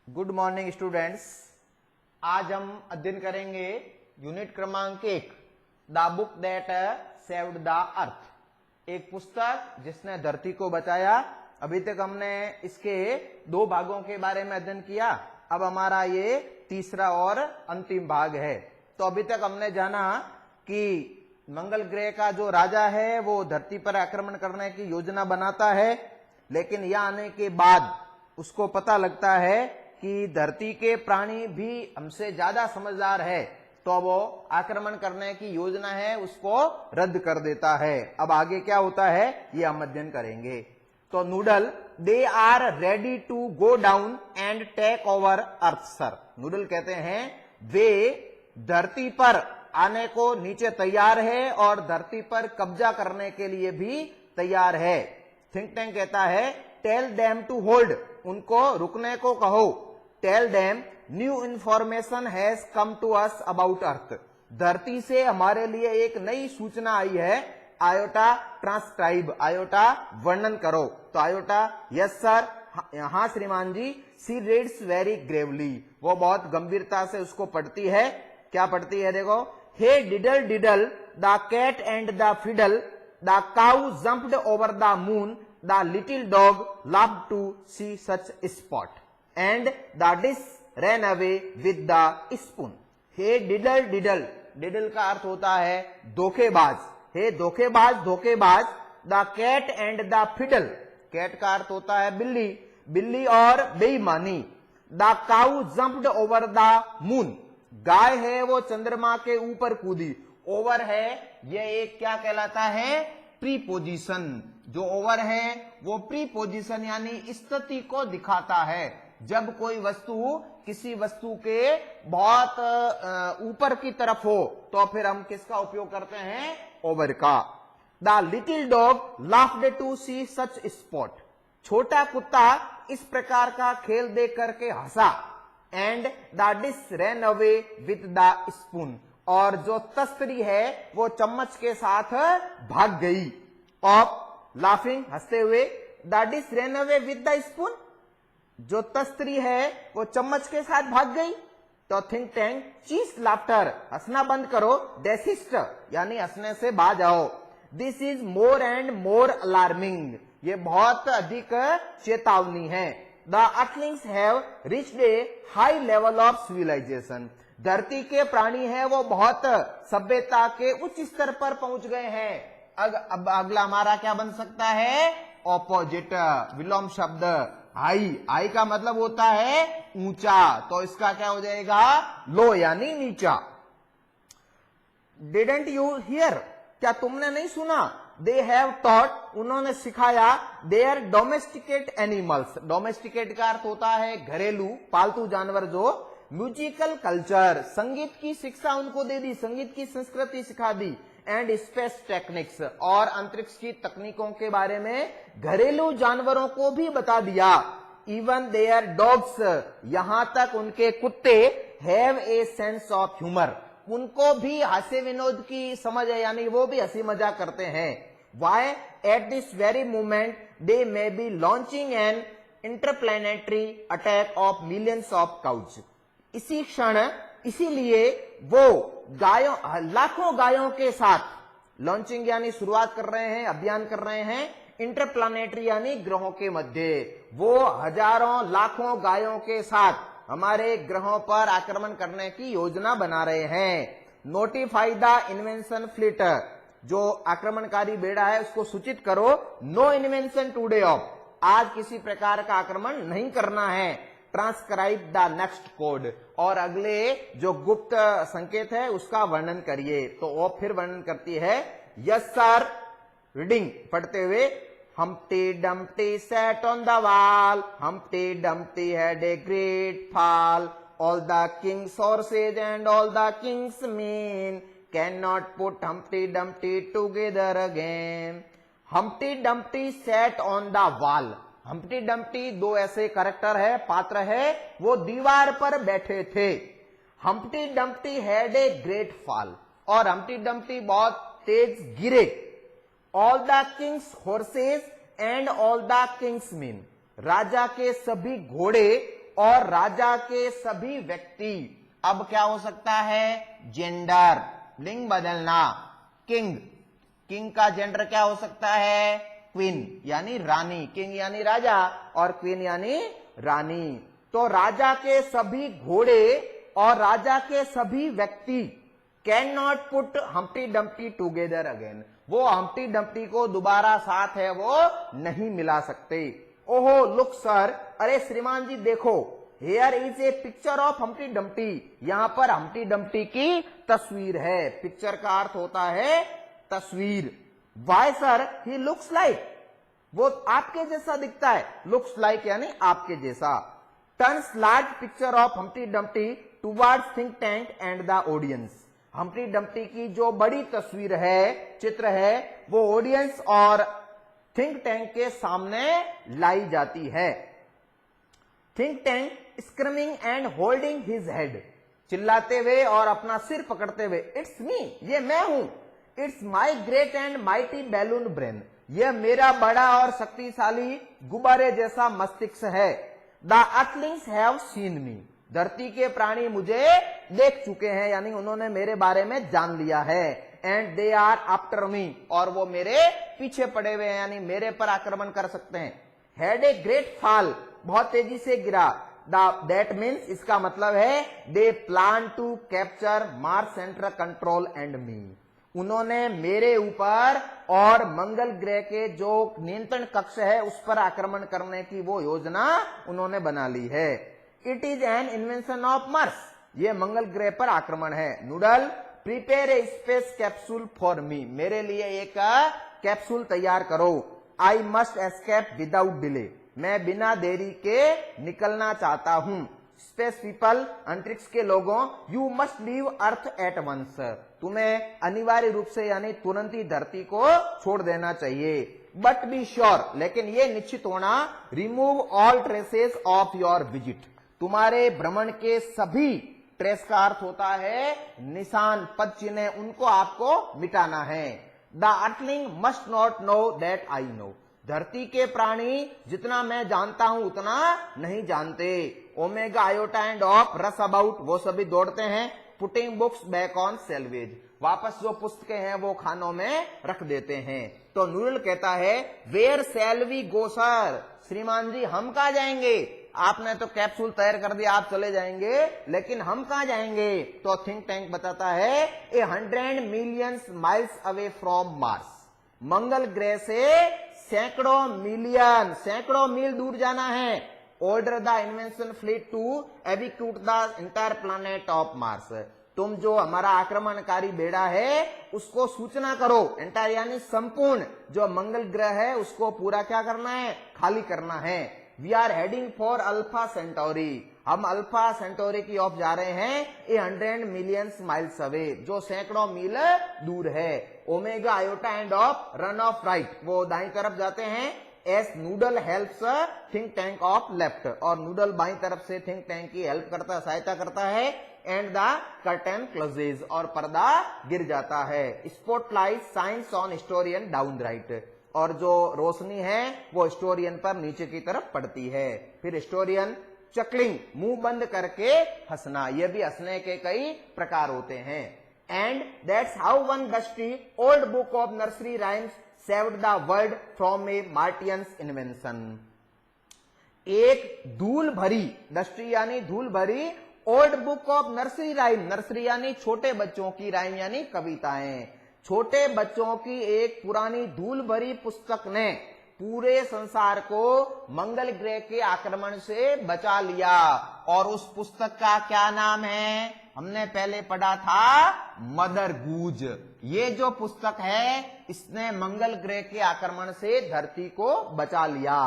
Good morning students. आज हम अध्ययन करेंगे यूनिट क्रमांक 1 the book that saved the अर्थ, एक पुस्तक जिसने धरती को बचाया। अभी तक हमने इसके 2 भागों के बारे में अध्ययन किया। अब हमारा ये तीसरा और अंतिम भाग है। तो अभी तक हमने जाना कि मंगल ग्रह का जो राजा है वो धरती पर आक्रमण करने की योजना बनाता है, लेकिन यहां आने के बाद उसको पता लगता है कि धरती के प्राणी भी हमसे ज्यादा समझदार है, तो वो आक्रमण करने की योजना है उसको रद्द कर देता है। अब आगे क्या होता है ये हम अध्ययन करेंगे। तो Noodle they are ready to go down and take over earth sir. Noodle कहते हैं वे धरती पर आने को नीचे तैयार है और धरती पर कब्जा करने के लिए भी तैयार है। थिंक टैंक कहता है टेल देम टू होल्ड, उनको रुकने को कहो। Tell them new information has come to us about earth, धरती से हमारे लिए एक नई सूचना आई है। आयोटा ट्रांसक्राइब, आयोटा वर्णन करो। तो आयोटा यस सर, हाँ श्रीमान जी। सी रीड्स वेरी ग्रेवली, वो बहुत गंभीरता से उसको पढ़ती है। क्या पढ़ती है देखो। Hey diddle diddle the cat and the fiddle, the cow jumped over the moon, the little dog loved to see such sport and the dish ran away with the spoon. Hey diddle diddle, diddle का अर्थ होता है धोखेबाज। हे धोखेबाज धोखेबाज। The cat and the fiddle, cat का अर्थ होता है बिल्ली, बिल्ली और बेईमानी। The cow jumped over the moon, गाय है वो चंद्रमा के ऊपर कूदी। ओवर है ये एक क्या कहलाता है, प्रीपोजिशन। जो ओवर है वो प्रीपोजिशन यानी स्थिति को दिखाता है। जब कोई वस्तु किसी वस्तु के बहुत ऊपर की तरफ हो तो फिर हम किसका उपयोग करते हैं, ओवर का। The little dog laughed to see such sport, छोटा कुत्ता इस प्रकार का खेल देख करके हंसा। And the dish ran away with the spoon, और जो तस्तरी है वो चम्मच के साथ भाग गई। ऑफ लाफिंग, हंसते हुए। The dish ran away with the spoon, जो तस्तरी है वो चम्मच के साथ भाग गई। तो थिंक टैंक चीज लाफ्टर, हंसना बंद करो। डेसिस्ट यानी हंसने से बाज आओ। This is more and more alarming, ये बहुत अधिक चेतावनी है। The earthlings have reached a high level of civilisation, धरती के प्राणी हैं वो बहुत सभ्यता के उच्च स्तर पर पहुंच गए हैं। अब अगला हमारा क्या बन सकता है, ऑपोजिट, विलोम शब्द हाई। हाई का मतलब होता है ऊंचा, तो इसका क्या हो जाएगा, लो यानी नीचा। डिडंट यू हियर, क्या तुमने नहीं सुना। दे हैव टॉट, उन्होंने सिखाया। देयर डोमेस्टिकेट एनिमल्स, डोमेस्टिकेट का अर्थ होता है घरेलू पालतू जानवर। जो म्यूजिकल कल्चर, संगीत की शिक्षा उनको दे दी, संगीत की संस्कृति सिखा दी। एंड स्पेस टेक्निक्स, और अंतरिक्ष की तकनीकों के बारे में घरेलू जानवरों को भी बता दिया। इवन देयर डॉग्स, यहां तक उनके कुत्ते, have a sense of humour, उनको भी हास्य विनोद की समझ है, यानी वो भी हंसी मजाक करते हैं। Why at this very moment they may be launching an interplanetary attack of millions of cows, इसी क्षण, इसीलिए वो गायों, लाखों गायों के साथ लॉन्चिंग यानी शुरुआत कर रहे हैं, अभियान कर रहे हैं। इंटरप्लैनेटरी यानी ग्रहों के मध्य, वो हजारों लाखों गायों के साथ हमारे ग्रहों पर आक्रमण करने की योजना बना रहे हैं। नोटिफाई द इन्वेंशन फ्लीट, जो आक्रमणकारी बेड़ा है उसको सूचित करो। नो इन्वेंशन टुडे ऑफ, आज किसी प्रकार का आक्रमण नहीं करना है। ट्रांसक्राइब द नेक्स्ट कोड, और अगले जो गुप्त संकेत है उसका वर्णन करिए। तो वो फिर वर्णन करती है। यस सर, रीडिंग पढ़ते हुए। Humpty Dumpty sat on the wall, Humpty Dumpty had a great fall, all the Kings horses and all the king's main can not put Humpty Dumpty together again. Humpty Dumpty sat on the wall, Humpty Dumpty दो ऐसे character है, पात्र है, वो दीवार पर बैठे थे। Humpty Dumpty had a great fall, और हम्प्टी डम्प्टी बहुत तेज गिरे। All the king's horses and all the king's men, राजा के सभी घोड़े और राजा के सभी व्यक्ति। अब क्या हो सकता है? जेंडर, लिंग बदलना। किंग, किंग का जेंडर क्या हो सकता है? क्वीन यानी रानी। किंग यानी राजा और क्वीन यानी रानी। तो राजा के सभी घोड़े और राजा के सभी व्यक्ति can not put Humpty Dumpty together again. वो हम्प्टी डम्प्टी को दोबारा साथ है वो नहीं मिला सकते। ओहो लुक सर, अरे श्रीमान जी देखो, here is a picture of Humpty Dumpty. यहां पर हम्प्टी डम्प्टी की तस्वीर है। पिक्चर का अर्थ होता है तस्वीर। Why sir? He looks like, वो आपके जैसा दिखता है। लुक्स लाइक यानी आपके जैसा। Turns large picture of Humpty Dumpty towards think tank and the audience. Humpty Dumpty की जो बड़ी तस्वीर है, चित्र है, वो ऑडियंस और थिंक टैंक के सामने लाई जाती है। Think tank screaming and holding his head, चिल्लाते हुए और अपना सिर पकड़ते हुए, इट्स मी, ये मैं हूं। It's my great and mighty balloon brain, यह मेरा बड़ा और शक्तिशाली गुब्बारे जैसा मस्तिष्क है। द अर्थलिंग्स हैव सीन मी, धरती के प्राणी मुझे देख चुके हैं, यानी उन्होंने मेरे बारे में जान लिया है। And they are after me, और वो मेरे पीछे पड़े हुए हैं, यानी मेरे पर आक्रमण कर सकते हैं। हैड ए ग्रेट फॉल, बहुत तेजी से गिरा। दैट मीन्स, इसका मतलब है they plan to capture Mars central control and me, उन्होंने मेरे ऊपर और मंगल ग्रह के जो नियंत्रण कक्ष है उस पर आक्रमण करने की वो योजना उन्होंने बना ली है। It is an invention of Mars, ये मंगल ग्रह पर आक्रमण है। Noodle, prepare a space capsule for me, मेरे लिए एक कैप्सूल तैयार करो। I must escape without delay, मैं बिना देरी के निकलना चाहता हूं। स्पेस पीपल, अंतरिक्ष के लोगों, you must leave earth at once, तुम्हें अनिवार्य रूप से यानी तुरंत ही धरती को छोड़ देना चाहिए। बट बी श्योर, लेकिन ये निश्चित होना, remove all traces of your visit, तुम्हारे भ्रमण के सभी, ट्रेस का अर्थ होता है निशान, पद चिन्ह, उनको आपको मिटाना है। The earthling must not know that I know, धरती के प्राणी जितना मैं जानता हूं उतना नहीं जानते। ओमेगा आयोटा एंड ऑफ रस अबाउट, वो सभी दौड़ते हैं। Putting books back on salvage, वापस जो पुस्तकें हैं वो खानों में रख देते हैं। तो नूडल कहता है where shall we go sir, श्रीमान जी हम कहां जाएंगे? आपने तो कैप्सूल तैयार कर दिया, आप चले जाएंगे, लेकिन हम कहां जाएंगे? तो थिंक टैंक बताता है 100 million miles away from Mars, मंगल ग्रह से सैकड़ों मिलियन, सैकड़ों मील दूर जाना है। Order the invasion fleet to evacuate the entire planet of Mars, तुम जो हमारा आक्रमणकारी बेड़ा है उसको सूचना करो, एंटायर यानी संपूर्ण जो मंगल ग्रह है उसको पूरा क्या करना है? खाली करना है। We are heading for Alpha Centauri, हम अल्फा सेंटोरी की ओर जा रहे हैं। 100 मिलियन माइल्स अवे, जो सैकड़ों मील दूर है। Omega iota end of run of right, वो दाईं तरफ जाते हैं। S noodle helps think tank of left, और नूडल बाईं तरफ से थिंक टैंक की हेल्प करता, सहायता करता है। एंड द कर्टन क्लोजेज, और पर्दा गिर जाता है। Spotlight science on historian down right, और जो रोशनी है वो हिस्टोरियन पर नीचे की तरफ पड़ती है। फिर हिस्टोरियन चकलिंग, मुंह बंद करके हंसना, यह भी हंसने के कई प्रकार होते हैं। And that's how one dusty old book of nursery rhymes saved the world from a Martians invasion, एक धूल भरी, डस्टी यानी धूल भरी, old book of nursery rhyme, nursery यानी छोटे बच्चों की, राइम यानी कविताएं, छोटे बच्चों की एक पुरानी धूल भरी पुस्तक ने पूरे संसार को मंगल ग्रह के आक्रमण से बचा लिया। और उस पुस्तक का क्या नाम है? हमने पहले पढ़ा था मदर गूज। ये जो पुस्तक है इसने मंगल ग्रह के आक्रमण से धरती को बचा लिया।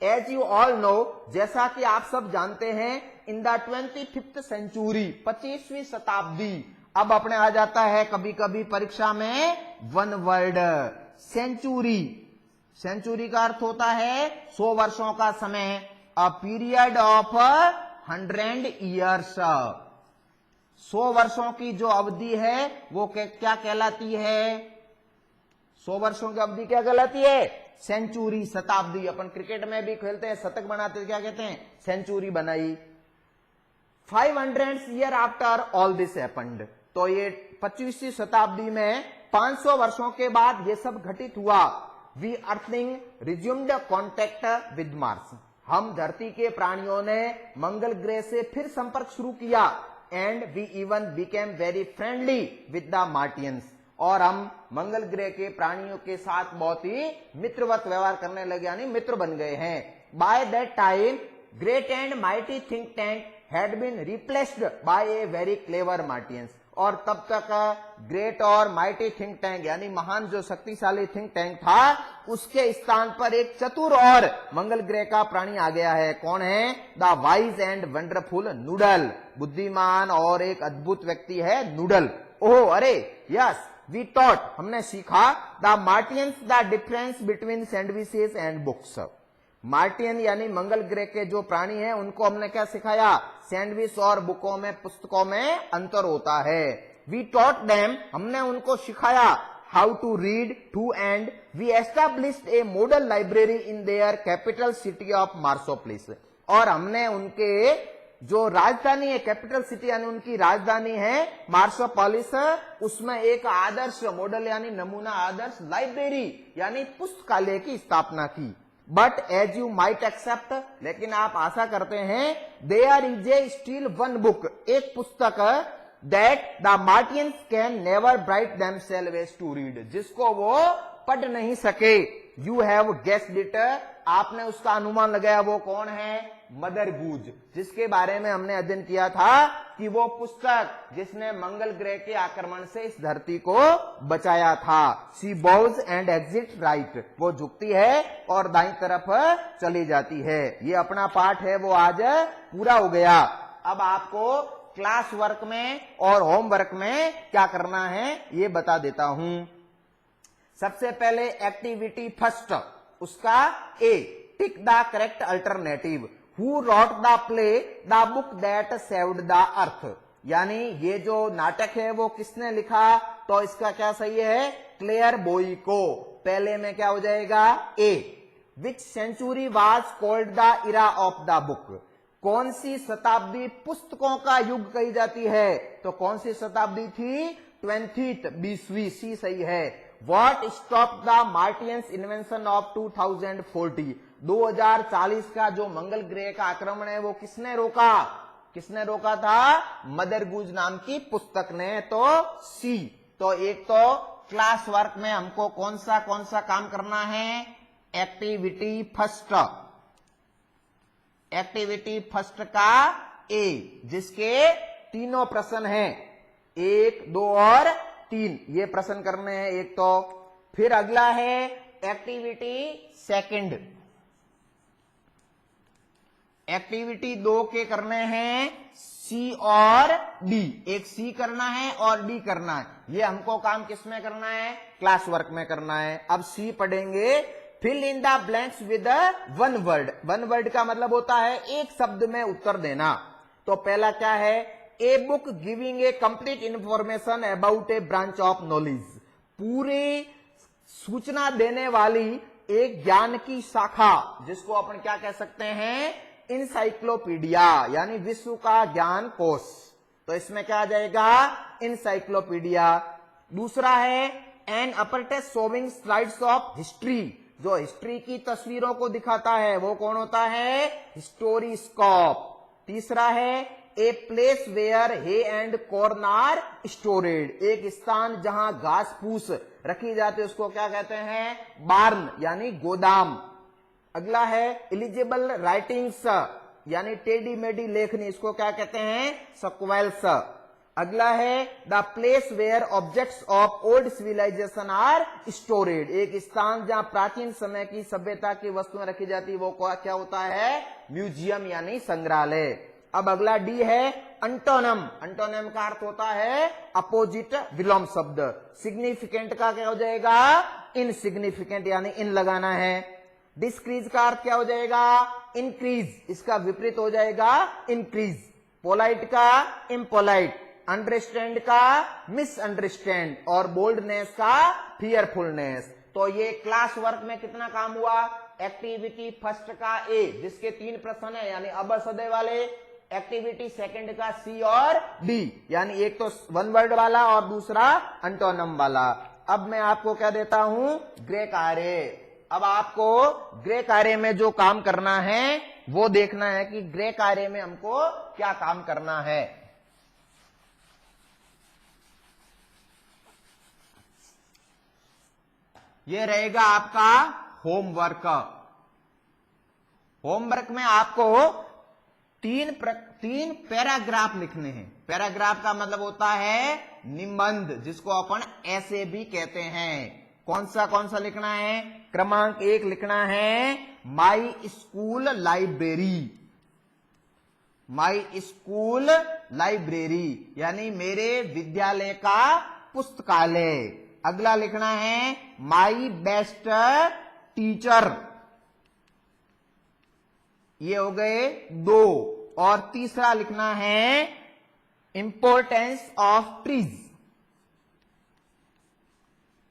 एज यू ऑल नो, जैसा कि आप सब जानते हैं, इन द 25th सेंचुरी, 25वीं शताब्दी, अब अपने आ जाता है कभी कभी परीक्षा में वन वर्ड सेंचुरी। सेंचुरी का अर्थ होता है 100 वर्षों का समय, अ पीरियड ऑफ 100 ईयर्स, 100 वर्षों की जो अवधि है वो क्या कहलाती है? 100 वर्षों की अवधि क्या कहलाती है? सेंचुरी, शताब्दी। अपन क्रिकेट में भी खेलते हैं, शतक बनाते हैं, क्या कहते हैं? सेंचुरी बनाई। 500 year after all this happened, तो ये 25वीं शताब्दी में 500 वर्षों के बाद ये सब घटित हुआ। We earthlings resumed contact with Mars, हम धरती के प्राणियों ने मंगल ग्रह से फिर संपर्क शुरू किया। And we even became very friendly with the Martians, और हम मंगल ग्रह के प्राणियों के साथ बहुत ही मित्रवत व्यवहार करने लगे, यानी मित्र बन गए हैं। By that time great and mighty think tank had been replaced by a very clever Martians, और तब तक ग्रेट और माइटी थिंक टैंक यानी महान जो शक्तिशाली थिंक टैंक था, उसके स्थान पर एक चतुर और मंगल ग्रह का प्राणी आ गया है। कौन है? The wise and wonderful noodle, बुद्धिमान और एक अद्भुत व्यक्ति है नूडल। ओह अरे यस, वी टॉट, हमने सीखा, the Martians the difference between sandwiches and books. Martian यानी मंगल ग्रह के जो प्राणी हैं, उनको हमने क्या सिखाया? सैंडविच और बुकों में, पुस्तकों में अंतर होता है। वी टॉट देम, हमने उनको सिखाया, how to read too, and we established a model library in their capital city of Marsopolis, और हमने उनके जो राजधानी है, कैपिटल सिटी यानी उनकी राजधानी है मार्सोपोलिस, उसमें एक आदर्श मॉडल यानी नमूना आदर्श लाइब्रेरी यानी पुस्तकालय की स्थापना की। But as you might expect, लेकिन आप आशा करते हैं, there is a still one book, एक पुस्तक, that the Martians can never bright themselves to read, जिसको वो पढ़ नहीं सके। यू हैव गेस्ड इट, आपने उसका अनुमान लगाया, वो कौन है? मदर गूज, जिसके बारे में हमने अध्ययन किया था कि वो पुस्तक जिसने मंगल ग्रह के आक्रमण से इस धरती को बचाया था। शी बोव्स एंड एग्जिट राइट, वो झुकती है और दाईं तरफ चली जाती है। ये अपना पाठ है वो आज पूरा हो गया। अब आपको क्लास वर्क में और होमवर्क में क्या करना है ये बता देता हूं। सबसे पहले एक्टिविटी फर्स्ट, उसका A, tick the correct alternative. Who wrote the play the book that saved the earth, यानी ये जो नाटक है वो किसने लिखा? तो इसका क्या सही है? क्लेयर बोई को। पहले में क्या हो जाएगा? A. Which century was called the era of the book, कौन सी शताब्दी पुस्तकों का युग कही जाती है? तो कौन सी शताब्दी थी? 20th, 20वीं। सी सही है। What stopped the Martians invention of 2040, 2040 का जो मंगल ग्रह का आक्रमण है वो किसने रोका? किसने रोका था? मदर गूज नाम की पुस्तक ने। तो सी। तो एक तो क्लास वर्क में हमको कौन सा काम करना है? एक्टिविटी फर्स्ट, एक्टिविटी फर्स्ट का ए, जिसके तीनों प्रश्न हैं, 1, 2 और 3, ये प्रश्न करने हैं एक तो। फिर अगला है एक्टिविटी सेकंड, एक्टिविटी 2 के करने हैं सी और डी, एक सी करना है और डी करना है। ये हमको काम किस में करना है? क्लास वर्क में करना है। अब सी पढ़ेंगे, fill in the blanks with one word. One word का मतलब होता है एक शब्द में उत्तर देना। तो पहला क्या है? A book giving a complete information about A branch of knowledge, पूरी सूचना देने वाली एक ज्ञान की शाखा, जिसको अपन क्या कह सकते हैं? इंसाइक्लोपीडिया, यानी विश्व का ज्ञान कोश। तो इसमें क्या आ जाएगा? इंसाइक्लोपीडिया। दूसरा है an apparatus showing slides of history, जो हिस्ट्री की तस्वीरों को दिखाता है वो कौन होता है? हिस्टोरिस्कोप। तीसरा है a place where hay and corn are stored, एक स्थान जहां घास फूस रखी जाती है उसको क्या कहते हैं? बार्न, यानी गोदाम। अगला है एलिजिबल राइटिंग्स, यानी टेढ़ी मेढ़ी लेखनी, इसको क्या कहते हैं? स्क्वेल्स। अगला है the place where objects of old civilisation are stored, एक स्थान जहां प्राचीन समय की सभ्यता की वस्तुएं रखी जाती है वो क्या होता है? म्यूजियम, यानी संग्रहालय। अब अगला डी है अंटोनम। अंटोनम का अर्थ होता है अपोजिट विलोम शब्द। सिग्निफिकेंट का क्या हो जाएगा? इनसिग्निफिकेंट, यानी इन लगाना है। डिस्क्रीज का अर्थ क्या हो जाएगा? इंक्रीज, इसका विपरीत हो जाएगा इंक्रीज। पोलाइट का इम्पोलाइट, अंडरस्टैंड का मिसअंडरस्टैंड, और बोल्डनेस का फियरफुलनेस। तो ये क्लास वर्क में कितना काम हुआ, एक्टिविटी फर्स्ट का ए जिसके 3 प्रश्न है यानी अब सदय वाले, एक्टिविटी सेकंड का सी और डी यानी एक तो वन वर्ड वाला और दूसरा एंटोनिम वाला। अब मैं आपको क्या देता हूं, ग्रे कार्य। अब आपको ग्रे कार्य में जो काम करना है वो देखना है कि ग्रे कार्य में हमको क्या काम करना है। ये रहेगा आपका होमवर्क। होमवर्क में आपको तीन पैराग्राफ लिखने हैं। पैराग्राफ का मतलब होता है निबंध, जिसको अपन ऐसे भी कहते हैं। कौन सा लिखना है, क्रमांक 1 लिखना है my school library. My school library यानी मेरे विद्यालय का पुस्तकालय। अगला लिखना है माई बेस्ट टीचर, ये हो गए 2। और तीसरा लिखना है importance of trees.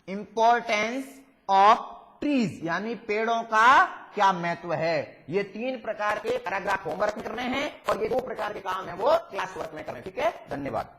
Importance of trees यानी पेड़ों का क्या महत्व है। ये 3 प्रकार के पैराग्राफ होमवर्क में करने हैं और ये 2 प्रकार के काम है वो क्लास वर्क में करने। ठीक है, धन्यवाद।